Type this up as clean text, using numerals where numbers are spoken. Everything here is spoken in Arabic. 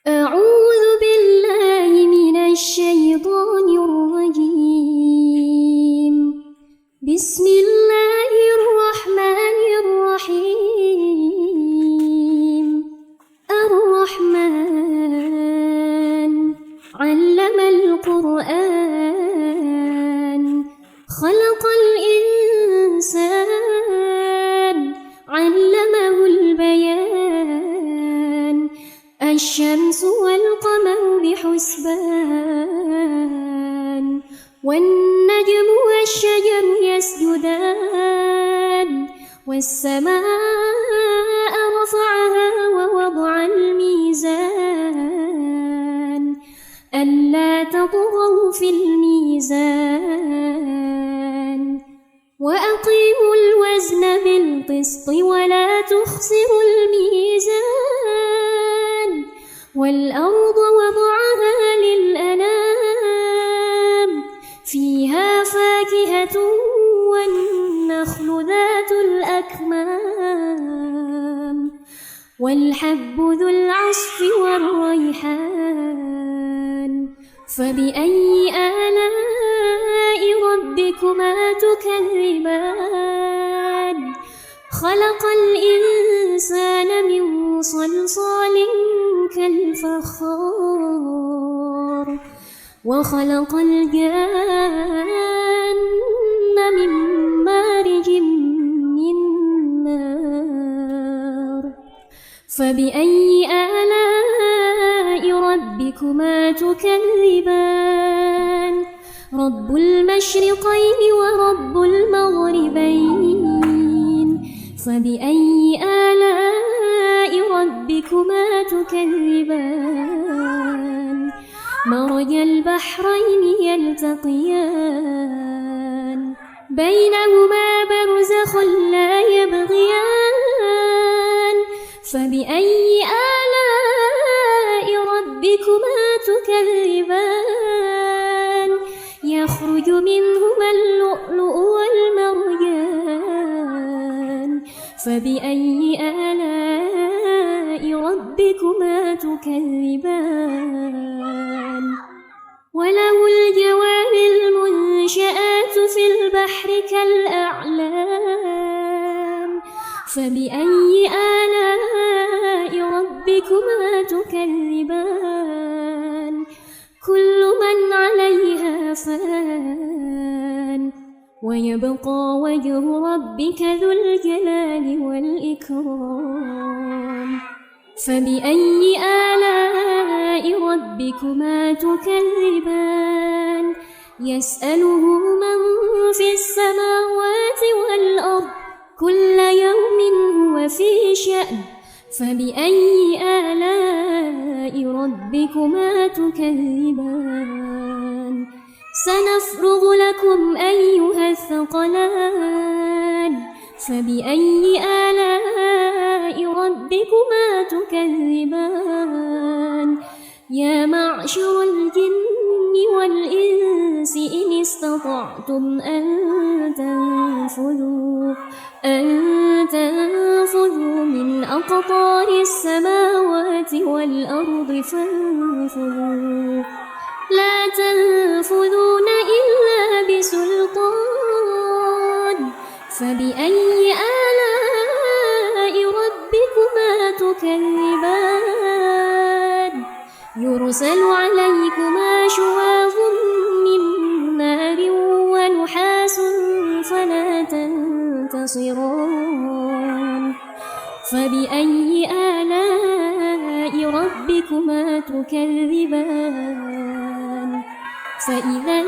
أعوذ بالله من الشيطان الرجيم. بسم الله الرحمن الرحيم. الرحمن علم القرآن خلق الإنسان علمه البيان. الشمس والقمر بحسبان والنجم والشجر يسجدان والسماء رفعها ووضع الميزان ألا تطغوا في الميزان وأقيموا الوزن بالقسط ولا تخسروا الميزان والأرض وضعها للأنام فيها فاكهة والنخل ذات الأكمام والحب ذو العصف والريحان. فبأي آلاء ربكما تكذبان؟ خلق الإنسان من صلصال كالفخار وخلق الجان من مارج من نار. فبأي آلاء ربكما تكذبان؟ رب المشرقين ورب المغربين. فبأي آلاء ربكما تكذبان؟ مرج البحرين يلتقيان بينهما برزخ لا يبغيان. فبأي آلاء ربكما تكذبان؟ يخرج منهما اللؤلؤ والمرجان. فبأي آلاء ربكما تكذبان؟ وله الجوار المنشآت في البحر كالأعلام. فبأي آلاء ربكما تكذبان؟ كل من عليها فان ويبقى وجه ربك ذو الجلال والإكرام. فبأي آلاء ربكما تكذبان؟ يسأله من في السماوات والأرض كل يوم هو في شأن. فبأي آلاء ربكما تكذبان؟ سنفرغ لكم أيها الثقلان. فبأي آلاء ربكما تكذبان؟ يا معشر الجن والإنس إن استطعتم أن تنفذوا من أقطار السماوات والأرض فانفذوا لا تنفذون إلا بسلطان. فبأي آلاء ربكما تكذبان؟ يرسل عليكما شواظ من نار ونحاس فلا تنتصران. فبأي آلاء ربكما تكذبان؟ فإذا